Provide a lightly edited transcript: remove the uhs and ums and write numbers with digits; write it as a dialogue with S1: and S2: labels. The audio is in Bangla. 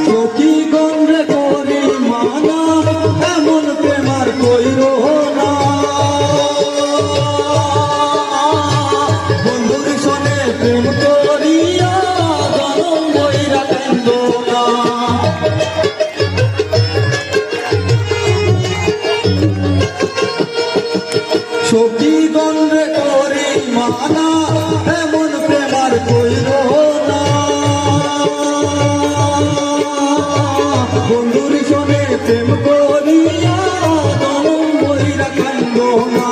S1: সখী গন্ধে করি মানা এমন প্রেমার কইর না বন্ধুর সনে প্রেম করিয়া জনম বইরা কান্দ না সখী গন্ধে করি মানা এমন প্রেমার কইর না বন্ধুর সনে প্রেম করিয়া জনম বইরা কান্দ না